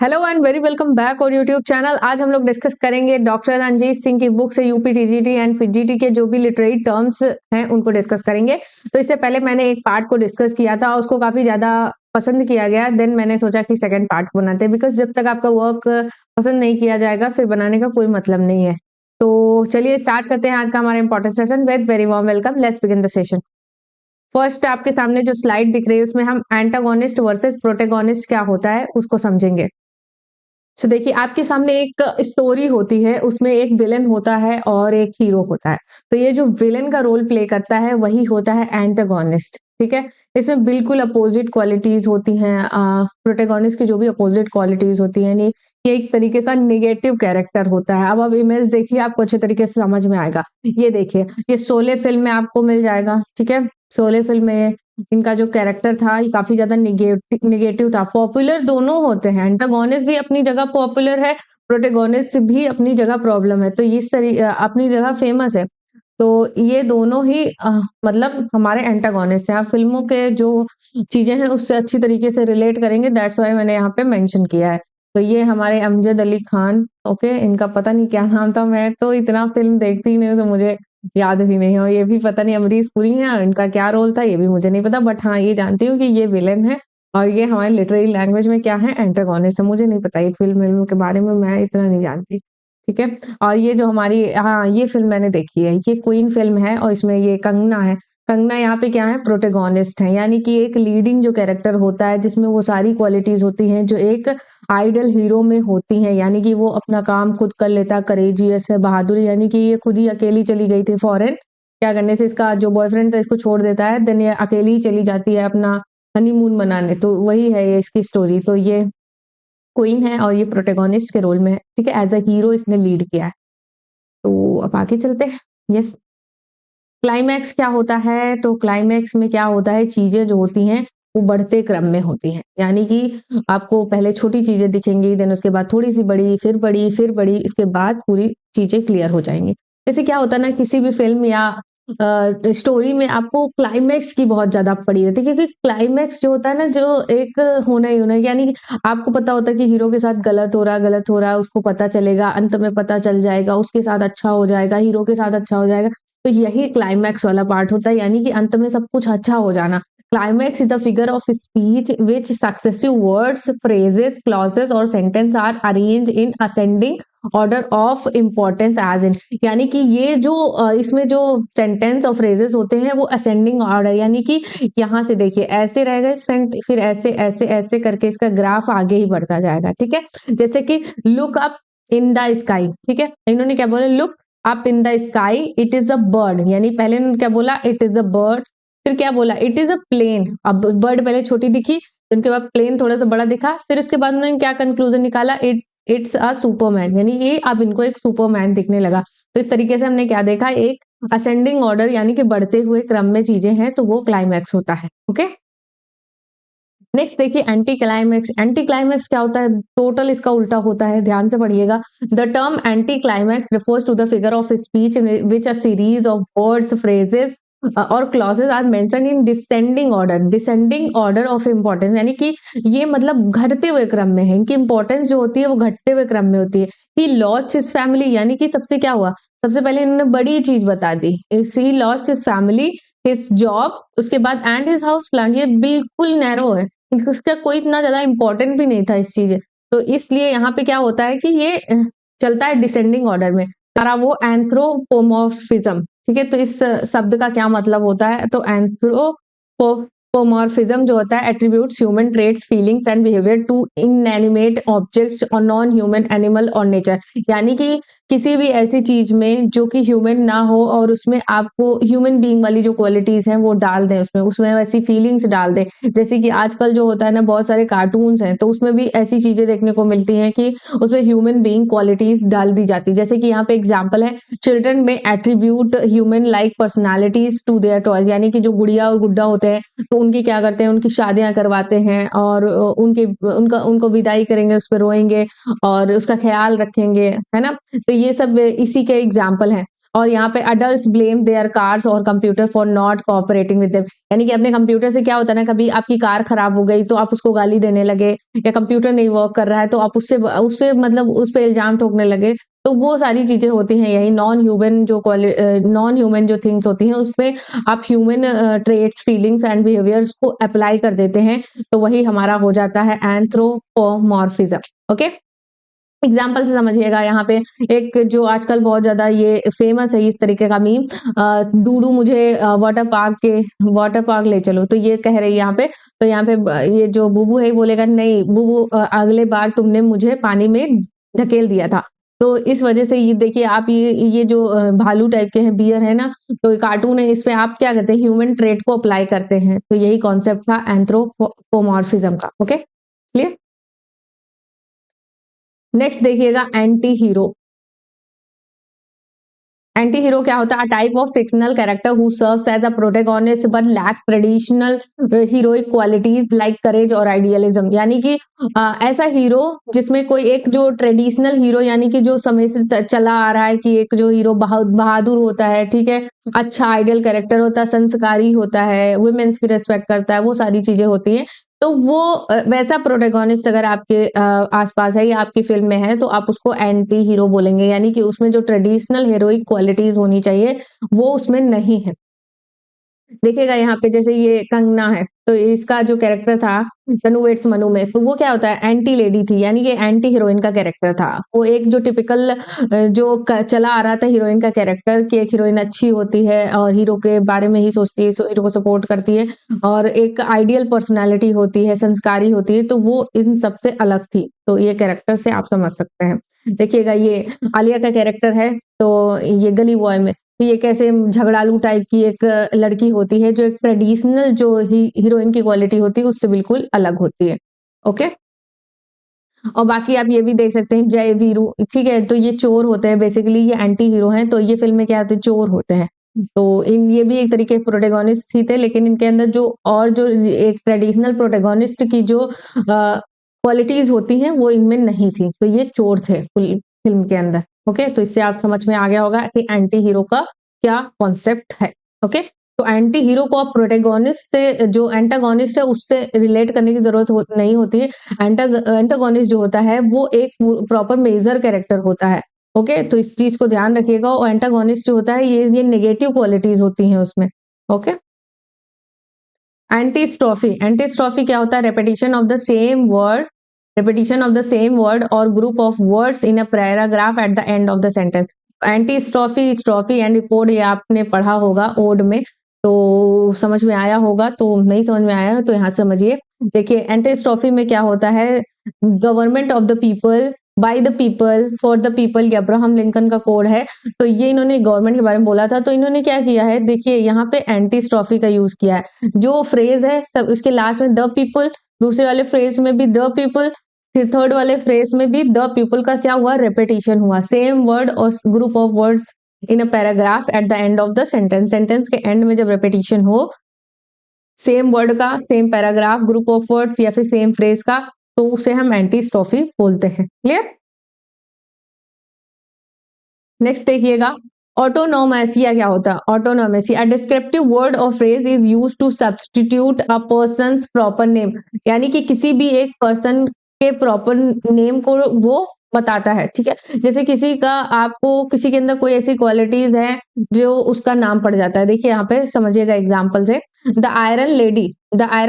Hello and very welcome back और YouTube channel. आज हम लोग डिस्कस करेंगे डॉक्टर रंजीत सिंह की बुक से यूपी टीजीटी एंड फिजीटी के जो भी लिटरेरी टर्म्स हैं उनको डिस्कस करेंगे। तो इससे पहले मैंने एक पार्ट को डिस्कस किया था, उसको काफी ज्यादा पसंद किया गया। देन मैंने सोचा कि सेकंड पार्ट बनाते हैं, बिकॉज जब तक आपका वर्क पसंद नहीं किया जाएगा फिर बनाने का कोई मतलब नहीं है। तो चलिए स्टार्ट करते हैं आज का हमारा important session with very warm welcome. Let's begin the session. First आपके सामने जो स्लाइड दिख रही है उसमें हम एंटागोनिस्ट वर्सेस प्रोटेगोनिस्ट क्या होता है उसको समझेंगे। तो देखिए आपके सामने एक स्टोरी होती है, उसमें एक विलेन होता है और एक हीरो होता है। तो ये जो विलेन का रोल प्ले करता है वही होता है एंटागोनिस्ट। ठीक है, इसमें बिल्कुल अपोजिट क्वालिटीज होती हैं। प्रोटेगोनिस्ट की जो भी अपोजिट क्वालिटीज होती हैं, यानी ये एक तरीके का निगेटिव कैरेक्टर होता है। अब आप इमेज देखिए, आपको अच्छे तरीके से समझ में आएगा। ये देखिए, ये शोले फिल्म में आपको मिल जाएगा। ठीक है, शोले फिल्म में इनका जो कैरेक्टर था ये काफी ज्यादा निगेटिव था। पॉपुलर दोनों होते हैं, एंटागोनिस्ट भी अपनी जगह पॉपुलर है, प्रोटेगोनिस्ट भी अपनी जगह प्रॉब्लम है, तो अपनी जगह फेमस है। तो ये दोनों ही मतलब हमारे एंटागोनिस्ट हैं। आप फिल्मों के जो चीजें हैं उससे अच्छी तरीके से रिलेट करेंगे, दैट्स वाई मैंने यहाँ पे मेंशन किया है। तो ये हमारे अमजद अली खान, ओके, इनका पता नहीं क्या नाम था, मैं तो इतना फिल्म देखती ही नहीं हूं, तो मुझे याद भी नहीं है। और ये भी पता नहीं अमरीश पुरी है, इनका क्या रोल था ये भी मुझे नहीं पता, बट हाँ ये जानती हूँ कि ये विलेन है और ये हमारे लिटरेरी लैंग्वेज में क्या है, एंटागोनिस्ट है। मुझे नहीं पता ये फिल्म के बारे में, मैं इतना नहीं जानती। ठीक है, और ये जो हमारी, हाँ ये फिल्म मैंने देखी है, ये क्वीन फिल्म है और इसमें ये कंगना है। कंगना यहाँ पे क्या है, प्रोटेगोनिस्ट है, यानी कि एक लीडिंग जो कैरेक्टर होता है जिसमें वो सारी क्वालिटीज होती हैं जो एक आइडल हीरो में होती हैं। यानी कि वो अपना काम खुद कर लेता, करेजियस है, बहादुरी, यानी कि ये खुद ही अकेली चली गई थी फॉरेन। क्या करने से इसका जो बॉयफ्रेंड था इसको छोड़ देता है, देन ये अकेली ही चली जाती है अपना हनीमून मनाने। तो वही है ये इसकी स्टोरी। तो ये क्वीन है और ये प्रोटेगोनिस्ट के रोल में है। ठीक है, एज अ हीरो इसने लीड किया है। तो अब आगे चलते हैं। यस, क्लाइमैक्स क्या होता है? तो क्लाइमैक्स में क्या होता है, चीजें जो होती हैं वो बढ़ते क्रम में होती हैं। यानी कि आपको पहले छोटी चीजें दिखेंगी, देन उसके बाद थोड़ी सी बड़ी, फिर बड़ी, फिर बड़ी, इसके बाद पूरी चीजें क्लियर हो जाएंगी। जैसे क्या होता है ना, किसी भी फिल्म या स्टोरी में आपको क्लाइमैक्स की बहुत ज्यादा पड़ी रहती है, क्योंकि क्लाइमैक्स जो होता है ना, जो एक होना ही होना है। यानी कि आपको पता होता है कि हीरो के साथ गलत हो रहा है, उसको पता चलेगा, अंत में पता चल जाएगा, उसके साथ अच्छा हो जाएगा, हीरो के साथ अच्छा हो जाएगा। तो यही क्लाइमैक्स वाला पार्ट होता है, यानी कि अंत में सब कुछ अच्छा हो जाना। Climax is the figure of speech which successive words, phrases, clauses और sentence are arrange in ascending order of importance as in. यानी कि ये जो इसमें जो सेंटेंस और फ्रेजेस होते हैं वो असेंडिंग ऑर्डर, यानी कि यहाँ से देखिए ऐसे रहेगा सेंट, फिर ऐसे ऐसे ऐसे करके इसका ग्राफ आगे ही बढ़ता जाएगा। ठीक है, जैसे कि look up in the sky. ठीक है, इन्होंने क्या बोला, look up in the sky it is a bird, यानी पहले इन्होंने क्या बोला, इट इज अ बर्ड, फिर क्या बोला, इट इज अ प्लेन। अब बर्ड पहले छोटी दिखी, उनके बाद प्लेन थोड़ा सा बड़ा दिखा, फिर उसके बाद उन्होंने क्या कंक्लूजन निकाला, इट्स अ सुपरमैन, यानी ये अब इनको एक सुपरमैन दिखने लगा। तो इस तरीके से हमने क्या देखा, एक असेंडिंग ऑर्डर, यानी कि बढ़ते हुए क्रम में चीजें हैं, तो वो क्लाइमैक्स होता है। ओके, नेक्स्ट देखिए एंटी क्लाइमैक्स। एंटी क्लाइमैक्स क्या होता है, टोटल इसका उल्टा होता है, ध्यान से पढ़िएगा। The term anti climax refers to the figure of speech which a series of words, phrases और clauses are mentioned in descending order of importance, यानी कि ये मतलब घटते हुए क्रम में है, इनकी इंपॉर्टेंस जो होती है वो घटते हुए क्रम में होती है। ही लॉस्ट हिज फैमिली, यानी कि सबसे क्या हुआ, सबसे पहले इन्होंने बड़ी चीज बता दी, he lost his family, his job, उसके बाद एंड हिज हाउस प्लांट, ये बिल्कुल नैरो है, इसका कोई इतना ज्यादा इंपॉर्टेंट भी नहीं था इस चीज। तो इसलिए यहाँ पे क्या होता है कि ये चलता है डिसेंडिंग ऑर्डर में। तारा वो एंथ्रोपोमॉर्फिज्म। ठीक है, तो इस शब्द का क्या मतलब होता है, तो एंथ्रोपोमॉर्फिज्म जो होता है, attributes human traits, feelings and behaviour to inanimate objects और नॉन ह्यूमन एनिमल और नेचर। यानी कि किसी भी ऐसी चीज में जो कि ह्यूमन ना हो और उसमें आपको ह्यूमन बीइंग वाली जो क्वालिटीज हैं वो डाल दें, उसमें वैसी फीलिंग्स डाल दें। जैसे कि आजकल जो होता है ना, बहुत सारे कार्टून्स हैं, तो उसमें भी ऐसी चीजें देखने को मिलती हैं कि उसमें ह्यूमन बीइंग क्वालिटीज डाल दी जाती है। जैसे कि यहाँ पे एग्जाम्पल है, चिल्ड्रन में attribute human like personalities to their toys, यानी कि जो गुड़िया और गुड्डा होते हैं तो उनकी क्या करते हैं, उनकी शादियां करवाते हैं और उनको विदाई करेंगे, उस पर रोएंगे और उसका ख्याल रखेंगे, है ना। तो ये सब इसी के एग्जाम्पल हैं। और यहाँ पे अडल्ट्स ब्लेम देयर कार्स और computer for not cooperating with them, यानी कि अपने कंप्यूटर से क्या होता है ना, कभी आपकी कार खराब हो गई तो आप उसको गाली देने लगे, या कंप्यूटर नहीं वर्क कर रहा है तो आप उससे उससे मतलब उस पे इल्जाम ठोकने लगे। तो वो सारी चीजें होती हैं यही नॉन ह्यूमन जो थिंग्स होती हैं उसपे आप human traits, feelings and behaviours को अप्लाई कर देते हैं, तो वही हमारा हो जाता है एंथ्रोपोमॉर्फिज्म। ओके, एग्जाम्पल से समझिएगा। यहाँ पे एक जो आजकल बहुत ज्यादा ये फेमस है इस तरीके का मीम, डूडू मुझे वाटर पार्क ले चलो, तो ये कह रही है यहाँ पे, तो यहाँ पे ये जो बुबू है बोलेगा नहीं बुबू, अगले बार तुमने मुझे पानी में ढकेल दिया था। तो इस वजह से ये देखिए आप ये जो भालू टाइप के हैं, बियर है ना, तो कार्टून है, इस पे आप क्या करते हैं, ह्यूमन ट्रेट को अप्लाई करते हैं। तो यही कॉन्सेप्ट था एंथ्रोपोमॉर्फिज्म का। Okay, clear. नेक्स्ट देखिएगा एंटी हीरो। एंटी हीरो क्या होता है? A type of fictional character who serves as a protagonist but lack traditional heroic qualities like courage और आइडियलिज्म, यानी कि ऐसा हीरो जिसमें कोई एक जो ट्रेडिशनल हीरो, यानी कि जो समय से चला आ रहा है कि एक जो हीरो बहुत बहादुर होता है, ठीक है, अच्छा आइडियल कैरेक्टर होता है, संस्कारी होता है, वुमेन्स की रिस्पेक्ट करता है, वो सारी चीजें होती हैं। तो वो वैसा प्रोटैगनिस्ट अगर आपके आसपास है या आपकी फिल्म में है तो आप उसको एंटी हीरो बोलेंगे, यानी कि उसमें जो ट्रेडिशनल हीरोइक क्वालिटीज होनी चाहिए वो उसमें नहीं है। देखिएगा यहाँ पे जैसे ये कंगना है, तो इसका जो कैरेक्टर था तनु वेड्स मनु में, तो वो क्या होता है, एंटी लेडी थी, यानी कि एंटी हीरोइन का कैरेक्टर था। वो एक जो टिपिकल चला आ रहा था हीरोइन का कैरेक्टर, कि एक हीरोइन अच्छी होती है और हीरो के बारे में ही सोचती है, हीरो को सपोर्ट करती है, और एक आइडियल पर्सनालिटी होती है, संस्कारी होती है, तो वो इन सबसे अलग थी। तो ये कैरेक्टर से आप समझ सकते हैं। देखिएगा ये आलिया का कैरेक्टर है, तो ये गली बॉय में, तो ये कैसे झगड़ालू टाइप की एक लड़की होती है, जो एक ट्रेडिशनल जो हीरोइन की क्वालिटी होती है उससे बिल्कुल अलग होती है। ओके, और बाकी आप ये भी देख सकते हैं जय वीरू, ठीक है, तो ये चोर होते हैं, बेसिकली ये एंटी हीरो हैं, तो ये फिल्म में क्या होते हैं, चोर होते हैं। तो इन ये भी एक तरीके के प्रोटैगनिस्ट ही थे, लेकिन इनके अंदर जो एक ट्रेडिशनल प्रोटैगनिस्ट की जो क्वालिटीज होती हैं वो इनमें नहीं थी, तो ये चोर थे फिल्म के अंदर। ओके, तो इससे आप समझ में आ गया होगा कि एंटी हीरो का क्या कॉन्सेप्ट है। ओके, तो एंटी हीरो को आप प्रोटैगनिस्ट से, जो एंटागोनिस्ट है उससे रिलेट करने की नहीं होती है। एंटागोनिस्ट जो होता है वो एक प्रॉपर मेजर कैरेक्टर होता है। ओके, तो इस चीज को ध्यान रखिएगा। और एंटागोनिस्ट जो होता है ये नेगेटिव क्वालिटीज होती हैं उसमें। ओके, एंटीस्ट्रॉफी क्या होता है, repetition of the same word or group of words in a paragraph at the end of the sentence। Antistrophe, strophe and report ये आपने पढ़ा होगा ओड में, तो समझ में आया होगा, तो नहीं समझ में आया तो यहाँ समझिए। देखिए एंटीस्ट्रॉफी में क्या होता है, government of the people, by the people, for the people, ये अब्राहम लिंकन का कोड है। तो ये इन्होंने गवर्नमेंट के बारे में बोला था, तो इन्होंने क्या किया है, देखिए यहाँ पे एंटीस्ट्रॉफी का यूज किया है। जो फ्रेज है सब इसके लास्ट में द पीपल, दूसरे वाले फ्रेज में भी द पीपल, फिर थर्ड वाले फ्रेज में भी द पीपल का क्या हुआ, रेपिटेशन हुआ, सेम वर्ड और group of words in a paragraph at the end of the sentence. Sentence के एंड में जब रेपिटेशन हो सेम वर्ड का, same paragraph, group of words या फिर सेम फ्रेज का, तो उसे हम एंटीस्ट्रॉफी बोलते हैं। क्लियर। नेक्स्ट देखिएगा ऑटोनोमेसिया क्या होता है। ऑटोनोमेसिया, अ डिस्क्रिप्टिव वर्ड और phrase is used to substitute a person's proper name, यानी कि किसी भी एक पर्सन के प्रॉपर नेम को वो बताता है। ठीक है, जैसे किसी का, आपको किसी के अंदर कोई ऐसी क्वालिटीज है जो उसका नाम पड़ जाता है। देखिए यहाँ पे समझिएगा एग्जाम्पल से, द आयरन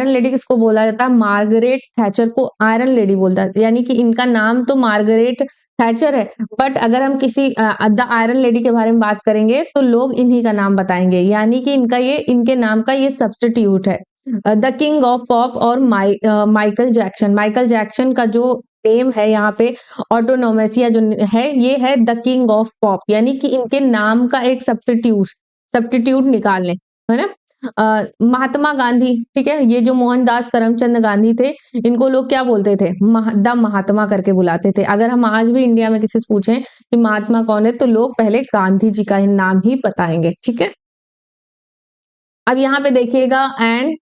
लेडी किसको बोला जाता है, मार्गरेट थैचर को आयरन लेडी बोलता है, यानी कि इनका नाम तो मार्गरेट थैचर है, बट अगर हम किसी द आयरन लेडी के बारे में बात करेंगे तो लोग इन्हीं का नाम बताएंगे, यानी कि इनके नाम का ये सब्स्टिट्यूट है। द किंग ऑफ पॉप और माइकल जैक्सन का जो नेम है यहाँ पे, ऑटोनोमेसिया जो है, ये है द किंग ऑफ पॉप, यानी कि इनके नाम का एक सब्स्टिट्यूट निकाल लें, है ना। महात्मा गांधी, ठीक है, ये जो मोहनदास करमचंद गांधी थे, इनको लोग क्या बोलते थे, द महात्मा करके बुलाते थे। अगर हम आज भी इंडिया में किसी से पूछें कि महात्मा कौन है, तो लोग पहले गांधी जी का नाम ही बताएंगे। ठीक है, अब यहाँ पे देखिएगा एंड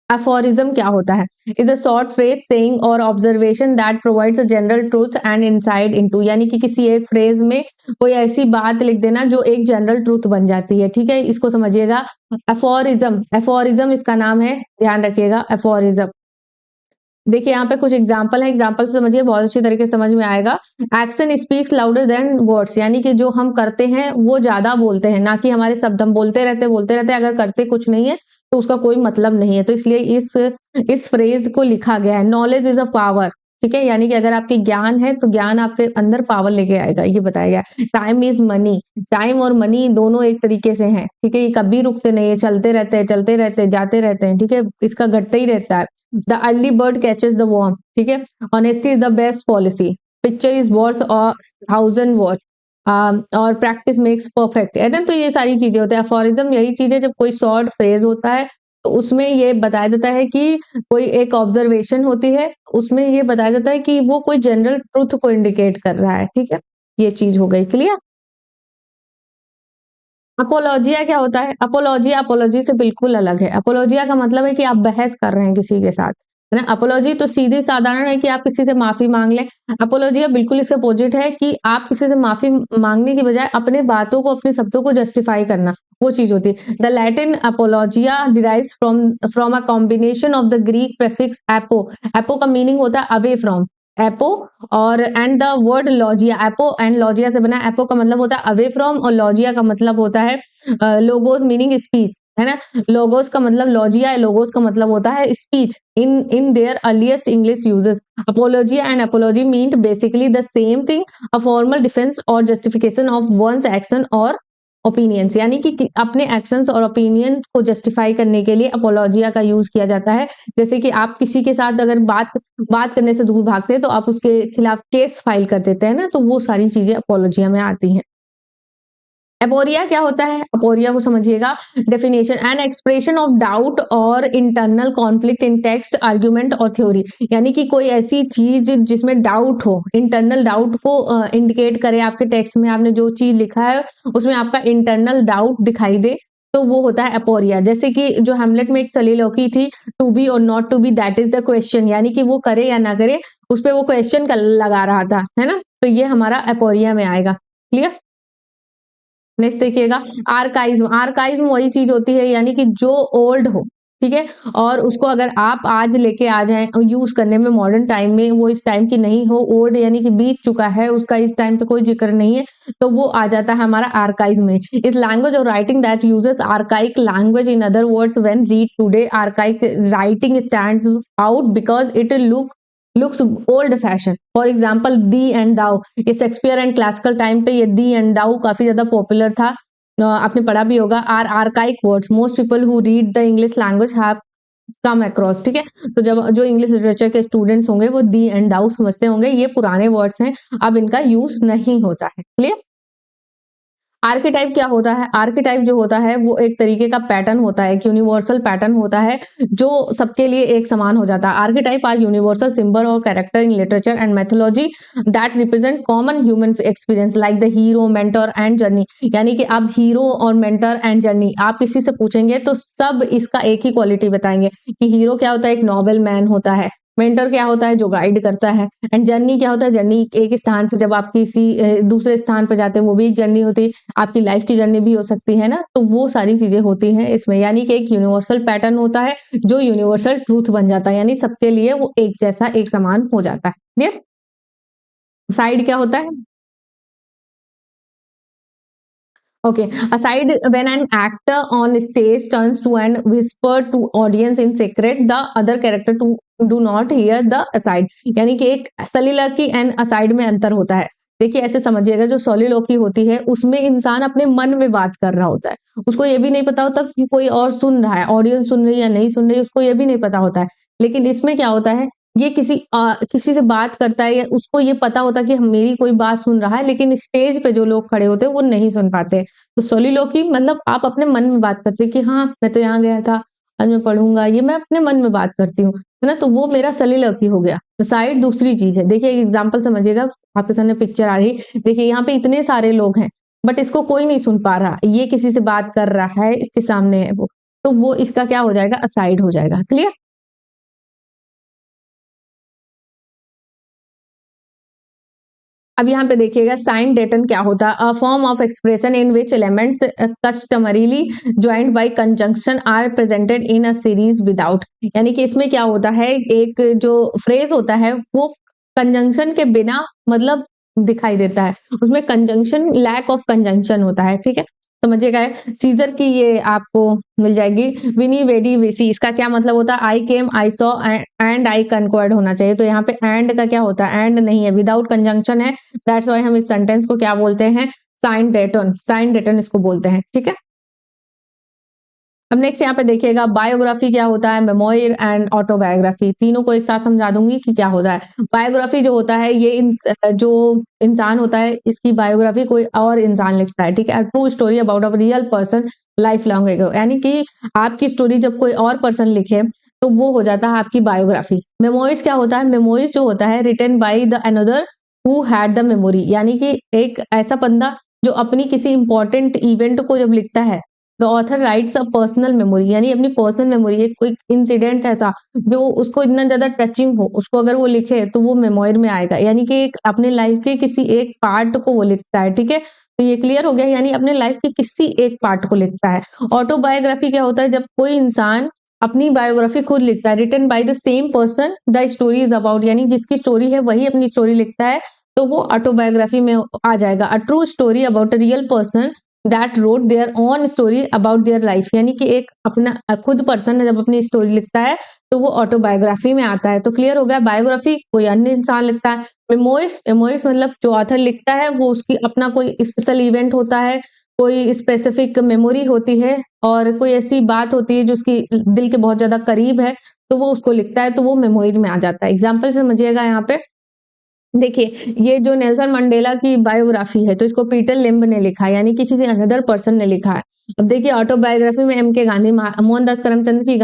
एफोरिज्म क्या होता है? Is a short phrase saying और observation that provides a general truth and insight into, यानी कि किसी एक फ्रेज में कोई ऐसी बात लिख देना जो एक जनरल ट्रूथ बन जाती है। ठीक है, इसको समझिएगा। एफोरिज्म, एफोरिज्म इसका नाम है, ध्यान रखिएगा, एफोरिज्म। देखिए यहाँ पे कुछ एग्जाम्पल है, एग्जाम्पल से समझिए, बहुत अच्छी तरीके से समझ में आएगा। Action speaks louder than words, यानी कि जो हम करते हैं वो ज्यादा बोलते हैं, ना कि हमारे शब्द। हम बोलते रहते, अगर करते कुछ नहीं है तो उसका कोई मतलब नहीं है। तो इसलिए इस फ्रेज को लिखा गया है। नॉलेज इज अ पावर, ठीक है, यानी कि अगर आपके ज्ञान है तो ज्ञान आपके अंदर पावर लेके आएगा, ये बताया गया। टाइम इज मनी, टाइम और मनी दोनों एक तरीके से हैं, ठीक है, ये कभी रुकते नहीं है, चलते रहते हैं, चलते रहते हैं, जाते रहते हैं, ठीक है, इसका घटता ही रहता है। The early bird catches the worm, ठीक है। Honesty is the best policy, picture is worth a thousand words, और प्रैक्टिस मेक्स परफेक्ट, है ना। तो ये सारी चीजें होती है। अफोरिज्म यही चीज है, जब कोई शॉर्ट फ्रेज होता है तो उसमें ये बताया जाता है कि कोई एक ऑब्जर्वेशन होती है, उसमें ये बताया जाता है कि वो कोई जनरल ट्रुथ को इंडिकेट कर रहा है, ठीक है। ये चीज हो गई क्लियर। अपोलॉजिया क्या होता है? अपोलॉजिया अपोलॉजी से बिल्कुल अलग है। अपोलॉजिया का मतलब है कि आप बहस कर रहे हैं किसी के साथ, है ना। अपोलॉजी तो सीधी साधारण है कि आप किसी से माफी मांग लें। अपोलॉजिया बिल्कुल इसके अपोजिट है कि आप किसी से माफी मांगने की बजाय अपने बातों को, अपने शब्दों को जस्टिफाई करना, वो चीज होती है। The Latin apologia derives from a combination of the Greek prefix apo. Apo का मीनिंग होता है अवे फ्रॉम, एपो, और and the word logia, apo and logia से बना। एपो का मतलब होता है अवे फ्रॉम, और लॉजिया का मतलब होता है लोगोस मीनिंग स्पीच, है ना। लोगोस का मतलब लॉजिया है, लोगोस का मतलब होता है speech in their earliest English uses. Apologia and apology mean basically the same thing, a formal defence और जस्टिफिकेशन ऑफ वंस एक्शन और ओपिनियंस, यानी कि अपने एक्शंस और ओपिनियन को जस्टिफाई करने के लिए अपोलॉजिया का यूज किया जाता है। जैसे कि आप किसी के साथ अगर बात करने से दूर भागते हैं तो आप उसके खिलाफ केस फाइल कर देते हैं ना, तो वो सारी चीजें अपोलॉजिया में आती हैं। एपोरिया क्या होता है? अपोरिया को समझिएगा। Definition, an expression of doubt और internal conflict in text, argument और थ्योरी, यानी कि कोई ऐसी चीज जिसमें डाउट हो, इंटरनल डाउट को इंडिकेट करे। आपके टेक्स्ट में आपने जो चीज लिखा है उसमें आपका इंटरनल डाउट दिखाई दे, तो वो होता है एपोरिया। जैसे कि जो हेमलेट में एक soliloquy थी, टू बी और not to be, that is the question, यानी कि वो करे या ना करे, उस पर वो क्वेश्चन लगा रहा था, है ना। तो ये हमारा एपोरिया में आएगा। क्लियर। नेक्स्ट देखिएगा, आर्काइज्म। आर्काइज्म वही चीज होती है, यानी कि जो ओल्ड हो, ठीक है, और उसको अगर आप आज लेके आ जाएं यूज करने में, मॉडर्न टाइम में, वो इस टाइम की नहीं हो, ओल्ड यानी कि बीत चुका है, उसका इस टाइम पे कोई जिक्र नहीं है, तो वो आ जाता है हमारा आर्काइव में। इस लैंग्वेज और writing that uses archaic language, in other words when read today, archaic writing stands out because it looks old fashion. For example thee and thou, ये शेक्सपियर एंड क्लासिकल टाइम पे ये दी and दाउ काफी ज्यादा popular था। आपने पढ़ा भी होगा। Are archaic words, most people who read the English language have come across, ठीक है। तो जब जो इंग्लिश लिटरेचर के स्टूडेंट्स होंगे वो दी एंड दाउ समझते होंगे, ये पुराने वर्ड्स हैं, अब इनका यूज नहीं होता है। क्लियर। आर्केटाइप क्या होता है? आर्केटाइप जो होता है वो एक तरीके का पैटर्न होता है, एक यूनिवर्सल पैटर्न होता है जो सबके लिए एक समान हो जाता है। आर्केटाइप आर यूनिवर्सल सिंबल और character in literature and mythology that represent common human experience like the hero, mentor and journey, यानी कि आप हीरो और मेंटर एंड जर्नी आप किसी से पूछेंगे तो सब इसका एक ही क्वालिटी बताएंगे कि हीरो क्या होता है, एक नॉबल मैन होता है। मेंटर क्या होता है, जो गाइड करता है। एंड जर्नी क्या होता है, जर्नी एक स्थान से जब आप किसी दूसरे स्थान पर जाते हैं, वो भी एक जर्नी होती है। आपकी लाइफ की जर्नी भी हो सकती है ना, तो वो सारी चीजें होती हैं इसमें, यानी कि एक यूनिवर्सल पैटर्न होता है जो यूनिवर्सल ट्रूथ बन जाता है, यानी सबके लिए वो एक जैसा, एक समान हो जाता है। क्लियर। साइड क्या होता है? Okay, aside when an actor on stage turns to and whisper to audience in secret, the other character to do not hear the aside, यानी कि एक soliloquy and aside में अंतर होता है। देखिए ऐसे समझिएगा, जो soliloquy होती है उसमें इंसान अपने मन में बात कर रहा होता है, उसको ये भी नहीं पता होता कि कोई और सुन रहा है, ऑडियंस सुन रही है या नहीं सुन रही है, उसको ये भी नहीं पता होता है। लेकिन इसमें क्या होता है, ये किसी से बात करता है, या उसको ये पता होता है कि मेरी कोई बात सुन रहा है, लेकिन स्टेज पे जो लोग खड़े होते हैं वो नहीं सुन पाते। तो सोलिलोकी मतलब आप अपने मन में बात करते हैं कि हाँ मैं तो यहाँ गया था, आज मैं पढ़ूंगा, ये मैं अपने मन में बात करती हूँ, है ना। तो वो मेरा सोलिलोकी हो गया। तो साइड दूसरी चीज है। देखिए एग्जाम्पल समझिएगा, आपके सामने पिक्चर आ रही, देखिए यहाँ पे इतने सारे लोग हैं बट इसको कोई नहीं सुन पा रहा, ये किसी से बात कर रहा है, इसके सामने है वो, तो वो इसका क्या हो जाएगा, असाइड हो जाएगा। क्लियर? अब यहाँ पे देखिएगा साइन डेटन क्या होता है, a form of expression in which elements customarily joint by conjunction are presented in a series without, यानी कि इसमें क्या होता है, एक जो फ्रेज होता है वो कंजंक्शन के बिना मतलब दिखाई देता है, उसमें कंजंक्शन, लैक ऑफ कंजंक्शन होता है। ठीक है, समझिएगा। सीजर की ये आपको मिल जाएगी, विनी वेडी विसी, इसका क्या मतलब होता है, आई केम, I saw and I conquered होना चाहिए। तो यहाँ पे एंड का क्या होता है, एंड नहीं है, विदाउट कंजंक्शन है, दैट्स व्हाई हम इस सेंटेंस को क्या बोलते हैं, साइन डेटन, साइन डेटन इसको बोलते हैं। ठीक है, अब नेक्स्ट यहाँ पे देखिएगा बायोग्राफी क्या होता है, मेमोयर एंड ऑटोबायोग्राफी, तीनों को एक साथ समझा दूंगी कि क्या होता है। बायोग्राफी जो होता है ये जो इंसान होता है इसकी बायोग्राफी कोई और इंसान लिखता है। ठीक है, true story about a real person life long ago, यानी कि आपकी स्टोरी जब कोई और पर्सन लिखे तो वो हो जाता है आपकी बायोग्राफी। मेमोइर्स क्या होता है, मेमोइर्स जो होता है written by the another who had the memory, यानी कि एक ऐसा बंदा जो अपनी किसी इंपॉर्टेंट इवेंट को जब लिखता है, the author rights a personal memory, यानी अपनी पर्सनल मेमोरी, एक कोई इंसिडेंट ऐसा जो उसको इतना ज्यादा टचिंग हो, उसको अगर वो लिखे तो वो मेमोयर में आएगा, यानी कि एक अपने लाइफ के किसी एक पार्ट को वो लिखता है। ठीक है, तो ये क्लियर हो गया, यानी अपने लाइफ के किसी एक पार्ट को लिखता है। ऑटोबायोग्राफी क्या होता है, जब कोई इंसान अपनी बायोग्राफी खुद लिखता है, written by the same person the story is about, यानी जिसकी स्टोरी है वही अपनी स्टोरी लिखता है, तो वो ऑटोबायोग्राफी में आ जाएगा। A true story about a real person that road their own story about their life, यानी कि एक अपना खुद पर्सन जब अपनी स्टोरी लिखता है तो वो ऑटोबायोग्राफी में आता है। तो क्लियर हो गया, बायोग्राफी कोई अन्य इंसान लिखता है। मेमोइर्स, मेमोइर्स मतलब जो ऑथर लिखता है वो उसकी अपना कोई स्पेशल इवेंट होता है, कोई स्पेसिफिक मेमोरी होती है और कोई ऐसी बात होती है जो उसकी दिल के बहुत ज्यादा करीब है, तो वो उसको लिखता है, तो वो मेमोइर में आ जाता है। एग्जाम्पल समझिएगा यहाँ पे, देखिए ये जो नेल्सन मंडेला की बायोग्राफी है तो इसको पीटर लिम्ब ने लिखा है, यानी कि किसी अनदर पर्सन ने लिखा है। अब देखिए ऑटोबायोग्राफी में एम के गांधी, मोहनदास करमचंद की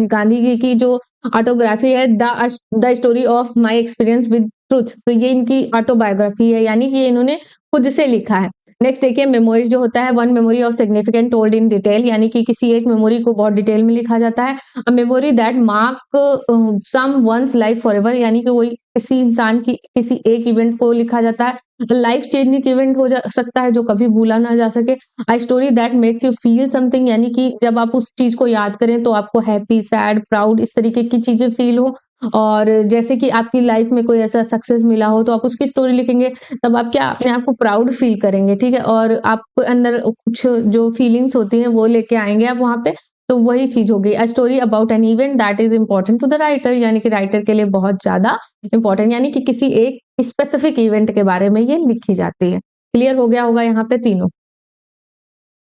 गांधी जी की जो ऑटोग्राफी है, the story of my experience with truth, तो ये इनकी ऑटोबायोग्राफी है, यानी कि ये इन्होंने खुद से लिखा है। नेक्स्ट देखिए मेमोरीज जो होता है, one memory of significant told in detail, यानी कि किसी एक मेमोरी को बहुत डिटेल में लिखा जाता है। A memory that mark someone's life forever, यानी कि वही किसी इंसान की किसी एक इवेंट को लिखा जाता है। लाइफ चेंजिंग इवेंट हो जा सकता है जो कभी भूला ना जा सके। A story that makes you feel something, यानी कि जब आप उस चीज को याद करें तो आपको हैप्पी, सैड, प्राउड इस तरीके की चीजें फील हो। और जैसे कि आपकी लाइफ में कोई ऐसा सक्सेस मिला हो तो आप उसकी स्टोरी लिखेंगे, तब आप क्या अपने आप को प्राउड फील करेंगे। ठीक है, और आपके अंदर कुछ जो फीलिंग्स होती हैं वो लेके आएंगे आप वहां पे, तो वही चीज होगी। A story about an event that is important to the writer, यानी कि राइटर के लिए बहुत ज्यादा इंपॉर्टेंट, यानी कि किसी एक स्पेसिफिक इवेंट के बारे में ये लिखी जाती है। क्लियर हो गया होगा यहाँ पे तीनों।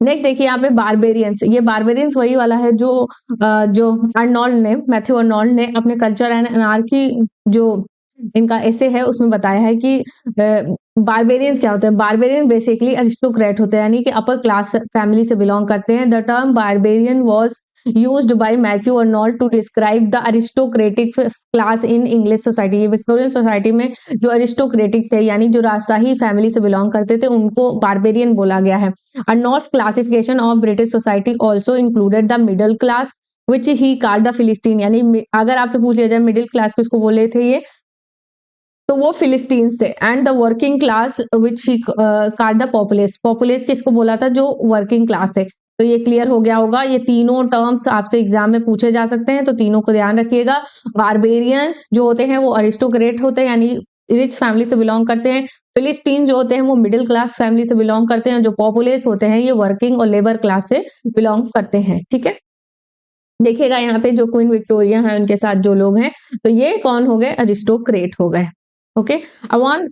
नेक्स्ट देखिए यहाँ पे बारबेरियंस, ये बारबेरियंस वही वाला है जो जो अर्नोल्ड ने, मैथ्यू अर्नोल्ड ने अपने कल्चर एंड अनार्की जो इनका ऐसे है उसमें बताया है कि बारबेरियंस क्या होते हैं। बारबेरियन बेसिकली अरिस्टोक्रेट होते हैं, यानी कि अपर क्लास फैमिली से बिलोंग करते हैं। The term barbarian was used by Matthew Arnold to describe the aristocratic class in English society। Victorian society में जो अरिस्टोक्रेटिक थे, यानी जो राजशाही फैमिली से बिलोंग करते थे, उनको बारबेरियन बोला गया है। Arnold's classification of British society also included the middle class, which he called the Philistine, यानी अगर आपसे पूछ लिया जाए मिडिल क्लास किसको बोले थे ये, तो वो फिलिस्टीन्स थे। And the working class which he card the populace, populace किसको बोला था, जो वर्किंग क्लास थे। तो ये क्लियर हो गया होगा, ये तीनों टर्म्स आपसे एग्जाम में पूछे जा सकते हैं, तो तीनों को ध्यान रखिएगा। बारबेरियंस जो होते हैं वो अरिस्टोक्रेट होते हैं, यानी रिच फैमिली से बिलोंग करते हैं। फिलिस्टीन जो होते हैं वो मिडिल क्लास फैमिली से बिलोंग करते हैं। जो पॉपुलेस होते हैं ये वर्किंग और लेबर क्लास से बिलोंग करते हैं। ठीक है, देखिएगा यहाँ पे जो क्वीन विक्टोरिया है उनके साथ जो लोग हैं, तो ये कौन हो गए, अरिस्टोक्रेट हो गए। ओके, अवान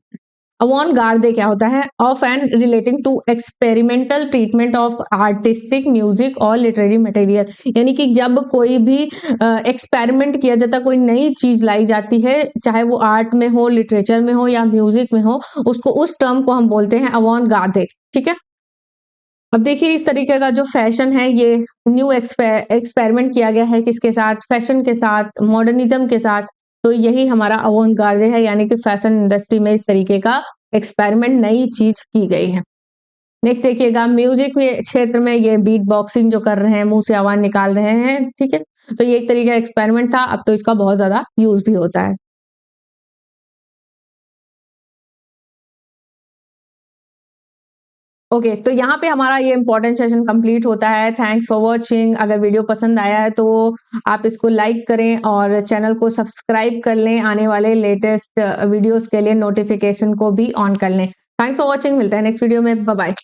अवान गार्दे क्या होता है, of and relating to experimental treatment of artistic, music और लिटरेरी मटेरियल, यानी कि जब कोई भी एक्सपेरिमेंट किया जाता है, कोई नई चीज लाई जाती है, चाहे वो आर्ट में हो, लिटरेचर में हो या म्यूजिक में हो, उसको उस टर्म को हम बोलते हैं अवान गार्दे। ठीक है, अब देखिए इस तरीके का जो फैशन है ये न्यू एक्सपेरिमेंट किया गया है किसके साथ, फैशन के साथ, मॉडर्निज्म के साथ। तो यही हमारा अवांगार्दे है, यानी कि फैशन इंडस्ट्री में इस तरीके का एक्सपेरिमेंट, नई चीज की गई है। नेक्स्ट देखिएगा म्यूजिक क्षेत्र में ये बीट बॉक्सिंग जो कर रहे हैं, मुंह से आवाज निकाल रहे हैं, ठीक है। तो ये एक तरीके का एक्सपेरिमेंट था, अब तो इसका बहुत ज्यादा यूज भी होता है। ओके, तो यहाँ पे हमारा ये इंपॉर्टेंट सेशन कंप्लीट होता है। Thanks for watching. अगर वीडियो पसंद आया है तो आप इसको लाइक करें और चैनल को सब्सक्राइब कर लें, आने वाले लेटेस्ट वीडियोस के लिए नोटिफिकेशन को भी ऑन कर लें। थैंक्स फॉर वॉचिंग, मिलते हैं नेक्स्ट वीडियो में, बाय बाय।